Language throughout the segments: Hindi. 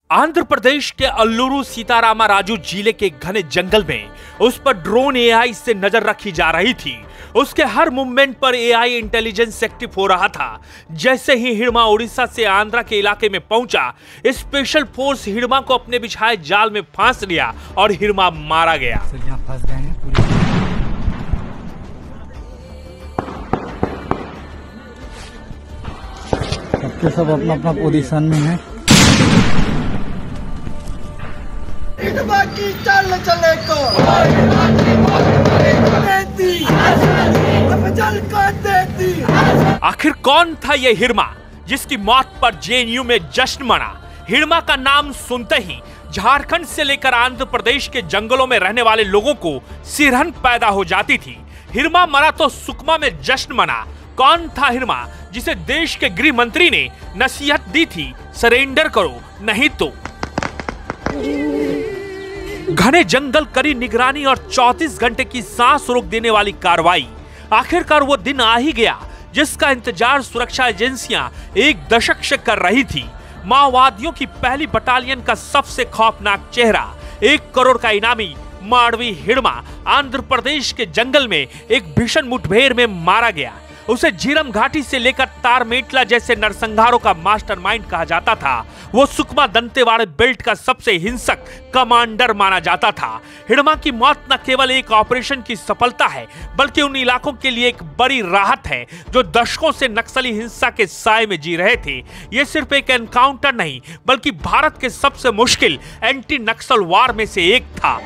आंध्र प्रदेश के अल्लूरू सीतारामा राजू जिले के घने जंगल में उस पर ड्रोन एआई से नजर रखी जा रही थी। उसके हर मूवमेंट पर एआई इंटेलिजेंस एक्टिव हो रहा था। जैसे ही हिड़मा उड़ीसा से आंध्रा के इलाके में पहुंचा, स्पेशल फोर्स हिड़मा को अपने बिछाए जाल में फांस लिया और हिड़मा मारा गया। सब अपना अपना पोजीशन में है। की चल चले को देती। आखिर कौन था ये हिड़मा जिसकी मौत पर जेएनयू में जश्न मना? हिड़मा का नाम सुनते ही झारखंड से लेकर आंध्र प्रदेश के जंगलों में रहने वाले लोगों को सिरहन पैदा हो जाती थी। हिड़मा मरा तो सुकमा में जश्न मना। कौन था हिड़मा जिसे देश के गृह मंत्री ने नसीहत दी थी, सरेंडर करो नहीं तो? घने जंगल, कड़ी निगरानी और 34 घंटे की सांस रोक देने वाली कार्रवाई। आखिरकार वो दिन आ ही गया जिसका इंतजार सुरक्षा एजेंसियां एक दशक से कर रही थी। माओवादियों की पहली बटालियन का सबसे खौफनाक चेहरा, 1 करोड़ का इनामी माड़वी हिड़मा आंध्र प्रदेश के जंगल में एक भीषण मुठभेड़ में मारा गया। उसे झीरम घाटी से लेकर तारमेटला जैसे नरसंहारों का मास्टरमाइंड कहा जाता था। वो सुकमा दंतेवाड़े बेल्ट का सबसे हिंसक कमांडर माना जाता था। हिड़मा की मौत न केवल एक ऑपरेशन की सफलता है, बल्कि उन इलाकों के लिए एक बड़ी राहत है जो दशकों से नक्सली हिंसा के साए में जी रहे थे। ये सिर्फ एक एनकाउंटर नहीं, बल्कि भारत के सबसे मुश्किल एंटी नक्सल वार में से एक था।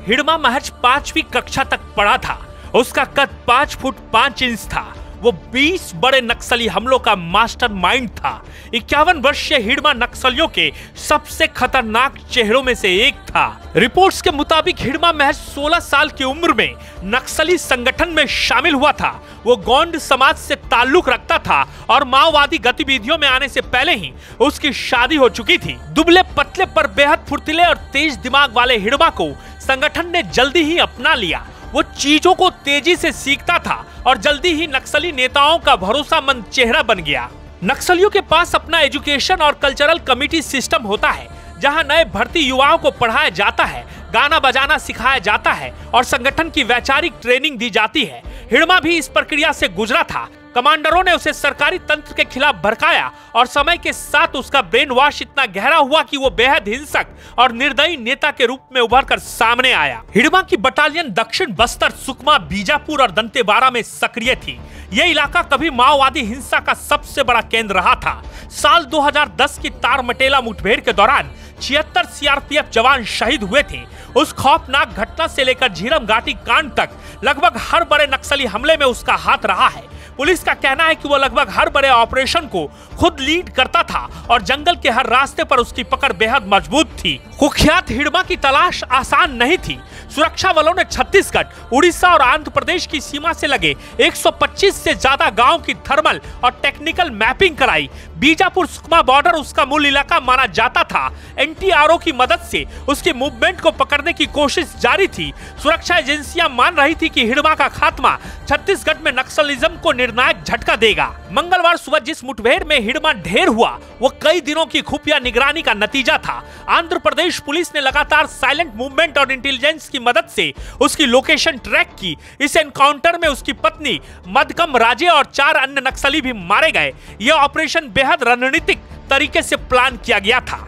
हिड़मा महज 5वीं कक्षा तक पढ़ा था। उसका कद 5 फुट 5 इंच था। वो 20 बड़े नक्सली हमलों का मास्टरमाइंड था। 51 वर्षीय हिड़मा नक्सलियों के सबसे खतरनाक चेहरों में से एक था। रिपोर्ट्स के मुताबिक हिड़मा महज 16 साल की उम्र में नक्सली संगठन में शामिल हुआ था। वो गोंड समाज से ताल्लुक रखता था और माओवादी गतिविधियों में आने से पहले ही उसकी शादी हो चुकी थी। दुबले पतले पर बेहद फुर्तीले और तेज दिमाग वाले हिड़मा को संगठन ने जल्दी ही अपना लिया। वो चीजों को तेजी से सीखता था और जल्दी ही नक्सली नेताओं का भरोसामंद चेहरा बन गया। नक्सलियों के पास अपना एजुकेशन और कल्चरल कमिटी सिस्टम होता है, जहां नए भर्ती युवाओं को पढ़ाया जाता है, गाना बजाना सिखाया जाता है और संगठन की वैचारिक ट्रेनिंग दी जाती है। हिड़मा भी इस प्रक्रिया से गुजरा था। कमांडरों ने उसे सरकारी तंत्र के खिलाफ भड़काया और समय के साथ उसका ब्रेन वॉश इतना गहरा हुआ कि वो बेहद हिंसक और निर्दयी नेता के रूप में उभर कर सामने आया। हिड़मा की बटालियन दक्षिण बस्तर, सुकमा, बीजापुर और दंतेवाड़ा में सक्रिय थी। ये इलाका कभी माओवादी हिंसा का सबसे बड़ा केंद्र रहा था। साल 2010 की तारमेटला मुठभेड़ के दौरान 76 सीआरपीएफ जवान शहीद हुए थे। उस खौफनाक घटना से लेकर झीरम घाटी कांड तक लगभग हर बड़े नक्सली हमले में उसका हाथ रहा है। पुलिस का कहना है कि वो लगभग हर बड़े ऑपरेशन को खुद लीड करता था और जंगल के हर रास्ते पर उसकी पकड़ बेहद मजबूत थी। कुख्यात हिड़मा की तलाश आसान नहीं थी। सुरक्षा बलों ने छत्तीसगढ़, उड़ीसा और आंध्र प्रदेश की सीमा से लगे 125 से ज्यादा गांव की थर्मल और टेक्निकल मैपिंग कराई। बीजापुर सुकमा बॉर्डर उसका मूल इलाका माना जाता था। एनटीआरओ की मदद से उसके मूवमेंट को पकड़ने की कोशिश जारी थी। सुरक्षा एजेंसियां मान रही थी कि हिड़मा का खात्मा छत्तीसगढ़ में नक्सलिज्म को निर्णायक झटका देगा। मंगलवार सुबह जिस मुठभेड़ में हिड़मा ढेर हुआ, वो कई दिनों की खुफिया निगरानी का नतीजा था। आंध्र प्रदेश पुलिस ने लगातार साइलेंट मूवमेंट और इंटेलिजेंस की मदद से उसकी लोकेशन ट्रैक की। इस एनकाउंटर में उसकी पत्नी मदकम राजे और 4 अन्य नक्सली भी मारे गए। यह ऑपरेशन बेहद रणनीतिक तरीके से प्लान किया गया था।